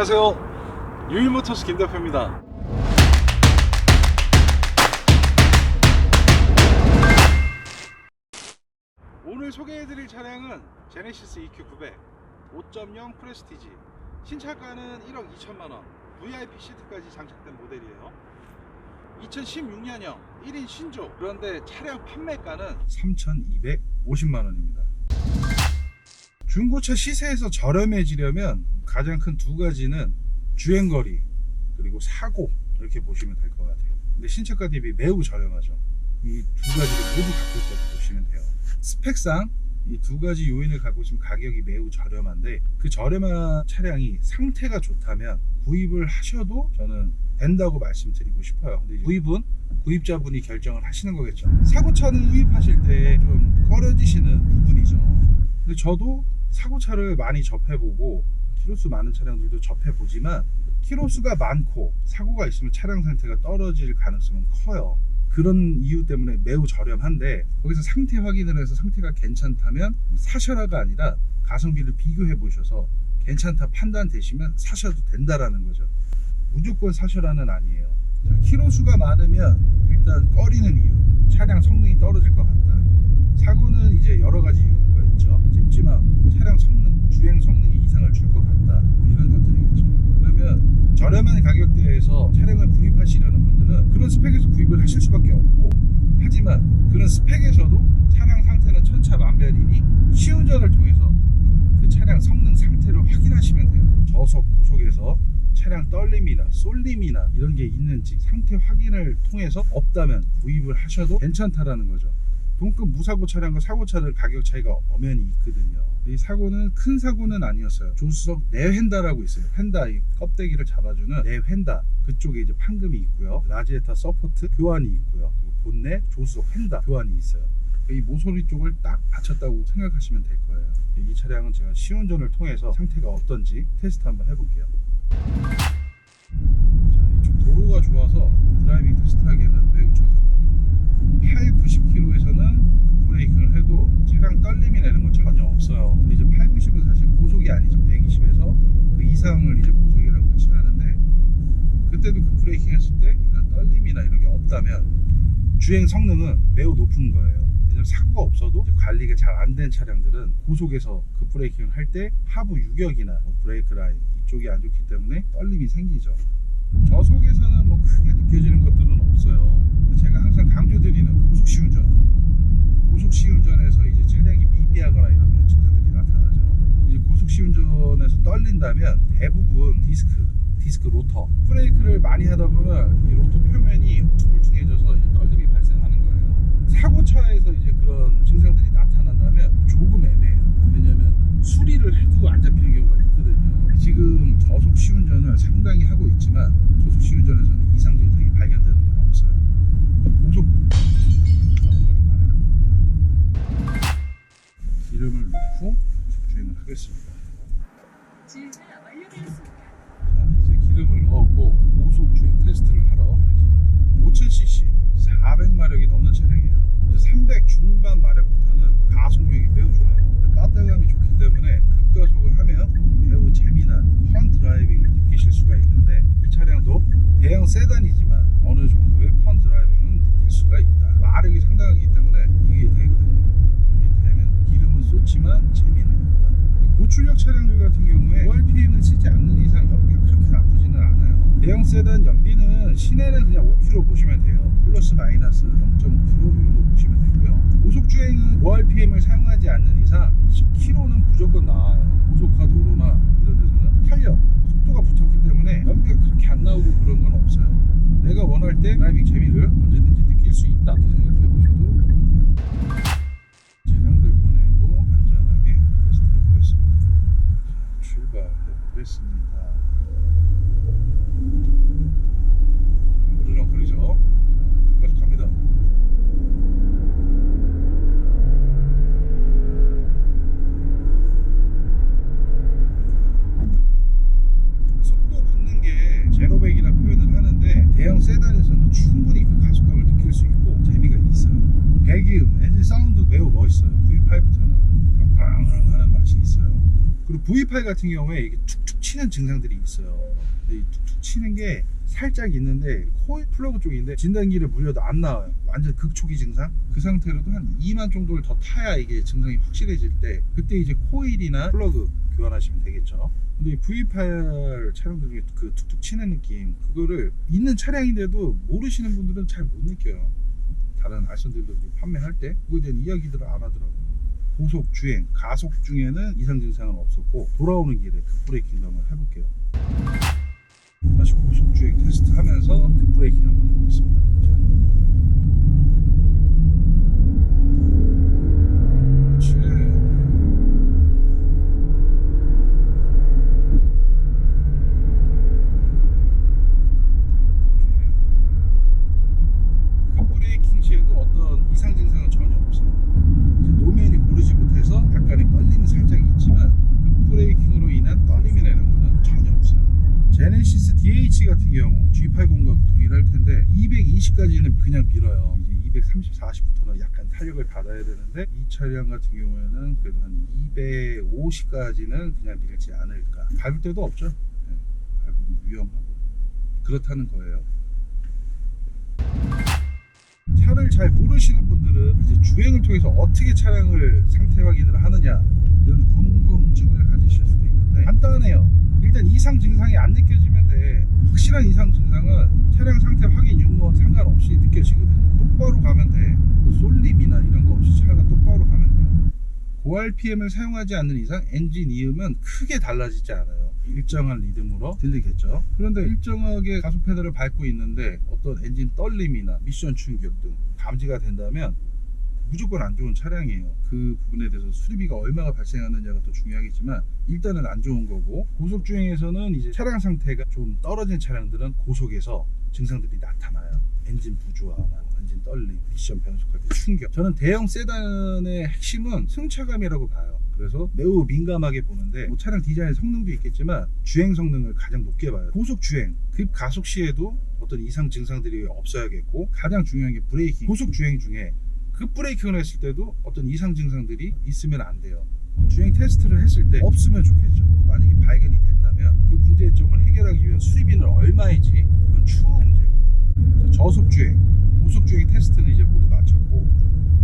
안녕하세요. 유일모터스 김 대표입니다. 오늘 소개해드릴 차량은 제네시스 EQ 900 5.0 프레스티지. 신차가는 1억 2천만원, VIP 시트까지 장착된 모델이에요. 2016년형 1인 신조. 그런데 차량 판매가는 3,250만원입니다. 중고차 시세에서 저렴해지려면 가장 큰 두 가지는 주행거리 그리고 사고, 이렇게 보시면 될 것 같아요. 근데 신차가 대비 매우 저렴하죠. 이 두 가지를 모두 갖고 있다고 보시면 돼요. 스펙상 이 두 가지 요인을 갖고 있으면 가격이 매우 저렴한데, 그 저렴한 차량이 상태가 좋다면 구입을 하셔도 저는 된다고 말씀드리고 싶어요. 근데 구입은 구입자분이 결정을 하시는 거겠죠. 사고차는 구입하실 때 좀 꺼려지시는 부분이죠. 근데 저도 사고차를 많이 접해보고 키로수 많은 차량들도 접해보지만, 키로수가 많고 사고가 있으면 차량 상태가 떨어질 가능성은 커요. 그런 이유 때문에 매우 저렴한데, 거기서 상태 확인을 해서 상태가 괜찮다면 사셔라가 아니라 가성비를 비교해 보셔서 괜찮다 판단되시면 사셔도 된다라는 거죠. 무조건 사셔라는 아니에요. 자, 키로수가 많으면 일단 꺼리는 이유, 차량 성능이 떨어질 것 같다. 사고는 이제 여러 가지 이유가 있죠. 찜찜함, 차량 성능, 주행 성능이 이상을 줄 것 같다, 뭐 이런 것들이겠죠. 그러면 저렴한 가격대에서 차량을 구입하시려는 분들은 그런 스펙에서 구입을 하실 수밖에 없고, 하지만 그런 스펙에서도 차량 상태는 천차만별이니 시운전을 통해서 그 차량 성능 상태를 확인하시면 돼요. 저속, 고속에서 차량 떨림이나 쏠림이나 이런 게 있는지 상태 확인을 통해서 없다면 구입을 하셔도 괜찮다라는 거죠. 동급 무사고 차량과 사고차들 가격 차이가 엄연히 있거든요. 이 사고는 큰 사고는 아니었어요. 조수석 내휀다라고 있어요. 휀다, 이 껍데기를 잡아주는 내휀다, 그쪽에 이제 판금이 있고요. 라지에타 서포트 교환이 있고요. 그리고 본넷, 조수석 휀다 교환이 있어요. 이 모서리 쪽을 딱 받쳤다고 생각하시면 될 거예요. 이 차량은 제가 시운전을 통해서 상태가 어떤지 테스트 한번 해볼게요. 자, 이쪽 도로가 좋아서 드라이빙 테스트하기에는 매우 적합한 도로예요. 8, 90km에서는 급브레이킹을 해도 차량 떨림이나 이런 건 전혀 없어요. 이제 8, 90은 사실 고속이 아니죠. 120에서 그 이상을 이제 고속이라고 칭하는데, 그때도 급브레이킹 했을 때 이런 떨림이나 이런 게 없다면 주행 성능은 매우 높은 거예요. 왜냐면 사고가 없어도 관리가 잘 안 된 차량들은 고속에서 급브레이킹을 할 때 하부 유격이나 브레이크 라인 이쪽이 안 좋기 때문에 떨림이 생기죠. 저속에서는 뭐 크게 느껴지는 것들은 없어요. 제가 항상 강조드리는 고속 시운전, 고속 시운전에서 이제 차량이 미비하거나 이러면 증상들이 나타나죠. 이제 고속 시운전에서 떨린다면 대부분 디스크 로터, 브레이크를 많이 하다 보면 이 로터 표면이 울퉁불퉁해져서 이제 떨림이 발생하는 거예요. 사고차에서 이제 그런 증상들이 나타난다면 조금 애매해요. 왜냐면 수리를 해도 안 잡히는 경우가 있거든요. 지금 저속 시운전을 상당히 하고 있지만 저속 시운전에서는 이상 증상이 발견되는 건 없어요. 고속 기름을 넣고 주행을 하겠습니다. 자, 이제 기름을 넣었고 고속 주행 테스트를 하러 5000cc 400마력이 넘는 차량이에요. 이제 300 중반 마력부터는 가속력이 매우 좋아요. 빠따감이 좋기 때문에 급가속을 하면 매우 재미난 펀 드라이빙을 느끼실 수가 있는데, 이 차량도 대형 세단이지만 어느 정도의 펀 드라이빙은 느낄 수가 있다. 마력이 상당하기 때문에 이게 되거든요. 이게 되면 기름은 쏟지만 재미는 있다. 고출력 차량들 같은 경우에 ORPM을 쓰지 않는 이상 연비가 그렇게 나쁘지는 않아요. 대형 세단 연비는 시내는 그냥 5km 보시면 돼요. 플러스 마이너스 0.5km 이 정도 보시면 되고요. 고속주행은 ORPM을 사용하지 않는 이상 10km는 무조건 나와요. 고속화 도로나 이런 데서는 탄력, 속도가 붙었기 때문에 연비가 그렇게 안 나오고 그런 건 없어요. 내가 원할 때 드라이빙 재미를 언제든지 느낄 수 있다, 이렇게 생각해 보셔도 될 것 같아요. 차량들 보내고 안전하게 테스트 해보겠습니다. 출발해 보겠습니다. 으르렁거리죠. 자, 끝까지 갑니다. 속도 붙는 게 제로백이라 표현을 하는데, 대형 세단에서는 충분히 그 가속감을 느낄 수 있고 재미가 있어요. 배기음, 엔진 사운드 매우 멋있어요. V5부터는 하는 맛이 있어요. 그리고 V8 같은 경우에 이게 툭툭 치는 증상들이 있어요. 근데 이 툭툭 치는 게 살짝 있는데 코일 플러그 쪽인데 진단기를 물려도 안 나와요. 완전 극초기 증상. 그 상태로도 한 2만 정도를 더 타야 이게 증상이 확실해질 때 그때 이제 코일이나 플러그 교환하시면 되겠죠. 근데 이 V8 차량들 중에 그 툭툭 치는 느낌, 그거를 있는 차량인데도 모르시는 분들은 잘 못 느껴요. 다른 알선들도 판매할 때 그거에 대한 이야기들을 안 하더라고요. 고속 주행, 가속 중에는 이상 증상은 없었고 돌아오는 길에 급브레이킹도 한번 해볼게요. 다시 고속 주행 테스트 하면서 급브레이킹 한번 해보겠습니다. 자. 그렇지. 급브레이킹 시에도 어떤 이상 증상은 전혀 없어요. 이제 노면이 고르지 못해서 약간의 떨림은 살짝 있지만 급브레이킹으로 인한 떨림이나 이런 거는 전혀 없어요. 제네시스 DH 같은 경우 G80과 동일할 텐데 220까지는 그냥 밀어요. 이제 230, 40부터는 약간 탄력을 받아야 되는데 이 차량 같은 경우에는 그래도 한 250까지는 그냥 밀지 않을까. 밟을 데도 없죠. 네, 밟으면 위험하고 그렇다는 거예요. 차를 잘 모르시는 분들은 이제 주행을 통해서 어떻게 차량을 상태 확인을 하느냐 이런 궁금증을 가지실 수도 있는데 간단해요. 일단 이상 증상이 안 느껴지면 돼. 확실한 이상 증상은 차량 상태 확인 유무원 상관없이 느껴지거든요. 똑바로 가면 돼. 쏠림이나 이런 거 없이 차가 똑바로 가면 돼요. 고RPM을 사용하지 않는 이상 엔진 이음은 크게 달라지지 않아요. 일정한 리듬으로 들리겠죠. 그런데 일정하게 가속 페달을 밟고 있는데 어떤 엔진 떨림이나 미션 충격 등 감지가 된다면 무조건 안 좋은 차량이에요. 그 부분에 대해서 수리비가 얼마가 발생하느냐가 더 중요하겠지만 일단은 안 좋은 거고, 고속 주행에서는 이제 차량 상태가 좀 떨어진 차량들은 고속에서 증상들이 나타나요. 엔진 부조화나 엔진 떨림, 미션 변속할 때 충격. 저는 대형 세단의 핵심은 승차감이라고 봐요. 그래서 매우 민감하게 보는데 뭐 차량 디자인 성능도 있겠지만 주행 성능을 가장 높게 봐요. 고속 주행, 급 가속 시에도 어떤 이상 증상들이 없어야겠고, 가장 중요한 게 브레이킹. 고속 주행 중에 급브레이킹을 했을 때도 어떤 이상 증상들이 있으면 안 돼요. 주행 테스트를 했을 때 없으면 좋겠죠. 만약에 발견이 됐다면 그 문제점을 해결하기 위한 수리비는 얼마인지 그건 추후 문제고. 자, 저속 주행, 고속 주행 테스트는 이제 모두 마쳤고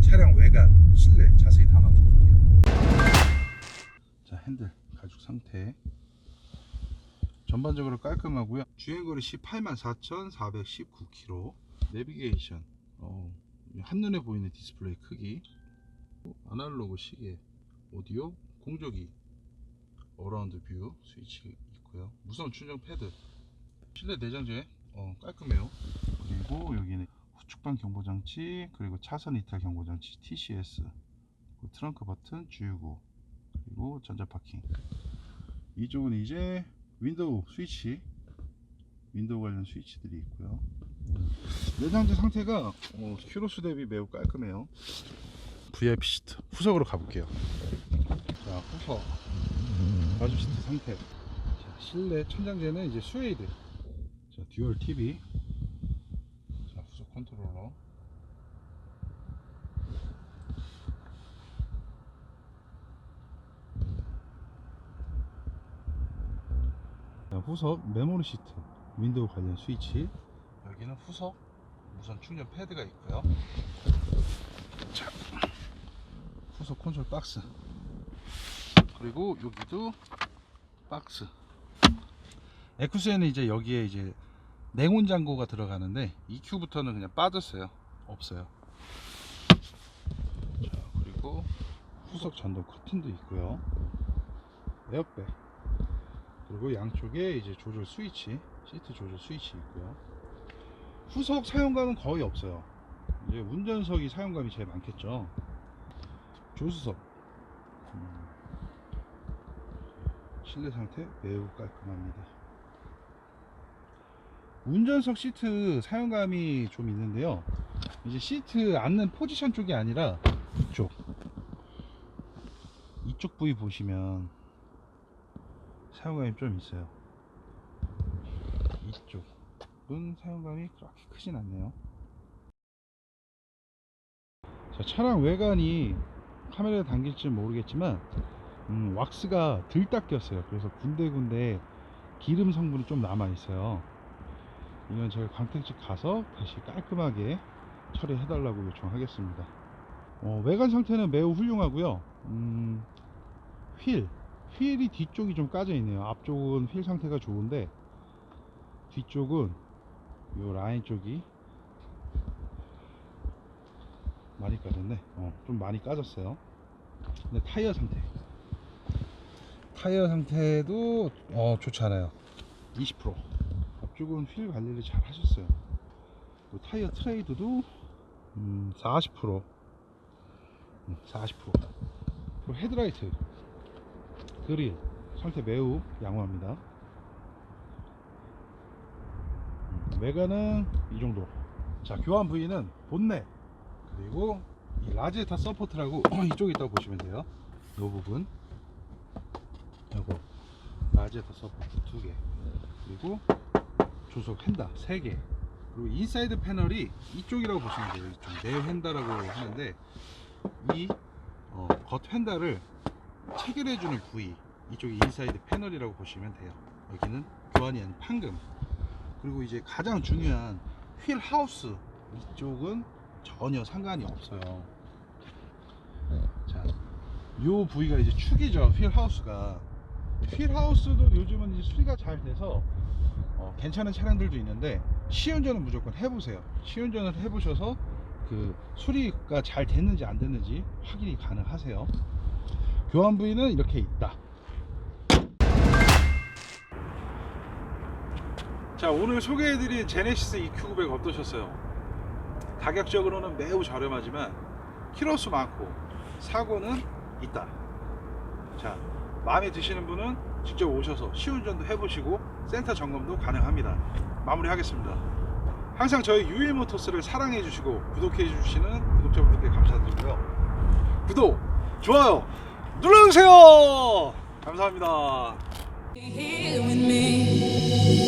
차량 외관, 실내 자세히 담아드릴게요. 자, 핸들 가죽 상태 전반적으로 깔끔하고요. 주행거리 184,419km. 내비게이션 한눈에 보이는 디스플레이 크기, 아날로그 시계, 오디오, 공조기, 어라운드 뷰 스위치 있고요. 무선 충전 패드, 실내 내장재 깔끔해요. 그리고 여기는 후측방 경보장치, 그리고 차선 이탈 경보장치 TCS, 트렁크 버튼, 주유구, 그리고 전자파킹. 이쪽은 이제 윈도우 스위치, 윈도우 관련 스위치들이 있고요. 내장재 상태가 큐로스 대비 매우 깔끔해요. VIP 시트, 후석으로 가볼게요. 자, 후석 가죽 시트 상태. 자, 실내 천장재는 이제 스웨이드. 자, 듀얼 TV. 자, 후석 컨트롤러. 자, 후석 메모리 시트, 윈도우 관련 스위치. 여기는 후석 무선 충전 패드가 있고요. 자, 후석 콘솔 박스, 그리고 여기도 박스. 에쿠스에는 이제 여기에 이제 냉온 장고가 들어가는데 EQ부터는 그냥 빠졌어요. 없어요. 자, 그리고 후석 전동 커튼도 있고요. 에어백, 그리고 양쪽에 이제 조절 스위치, 시트 조절 스위치 있고요. 후석 사용감은 거의 없어요. 이제 운전석이 사용감이 제일 많겠죠. 조수석, 실내 상태 매우 깔끔합니다. 운전석 시트 사용감이 좀 있는데요. 이제 시트 앉는 포지션 쪽이 아니라 이쪽 부위 보시면 사용감이 좀 있어요. 이쪽은 사용감이 그렇게 크진 않네요. 자, 차량 외관이 카메라에 담길지 모르겠지만 왁스가 덜 닦였어요. 그래서 군데군데 기름 성분이 좀 남아 있어요. 이건 제가 광택집 가서 다시 깔끔하게 처리해 달라고 요청하겠습니다. 외관 상태는 매우 훌륭하고요. 휠이 뒤쪽이 좀 까져 있네요. 앞쪽은 휠 상태가 좋은데 뒤쪽은 요 라인 쪽이 많이 까졌네. 좀 많이 까졌어요. 근데 타이어 상태도 좋지 않아요. 20%. 앞쪽은 휠 관리를 잘 하셨어요. 타이어 트레이드도 40%. 40%. 그리고 헤드라이트 그릴 상태 매우 양호합니다. 외관은 이 정도. 자, 교환 부위는 본넷 그리고 이 라지에타 서포트라고 이쪽에 있다고 보시면 돼요. 이 부분 요거 라지에타 서포트 2개 그리고 조속 핸다 3개 그리고 인사이드 패널이 이쪽이라고 보시면 돼요. 이쪽 네오 핸다라고 하는데 이 겉 핸다를 체결해주는 부위 이쪽이 인사이드 패널이라고 보시면 돼요. 여기는 교환이 아닌 판금. 그리고 이제 가장 중요한 휠 하우스 이쪽은 전혀 상관이 없어요. 자, 요 부위가 이제 축이죠. 휠 하우스가. 휠 하우스도 요즘은 이제 수리가 잘 돼서 괜찮은 차량들도 있는데 시운전은 무조건 해보세요. 시운전을 해보셔서 그 수리가 잘 됐는지 안 됐는지 확인이 가능하세요. 교환 부위는 이렇게 있다. 자, 오늘 소개해드린 제네시스 EQ900 어떠셨어요? 가격적으로는 매우 저렴하지만 키로수 많고 사고는 있다. 자, 마음에 드시는 분은 직접 오셔서 시운전도 해보시고 센터 점검도 가능합니다. 마무리하겠습니다. 항상 저희 유일모터스를 사랑해 주시고 구독해 주시는 구독자분들께 감사드리고요. 구독, 좋아요 눌러주세요. 감사합니다. Here with me.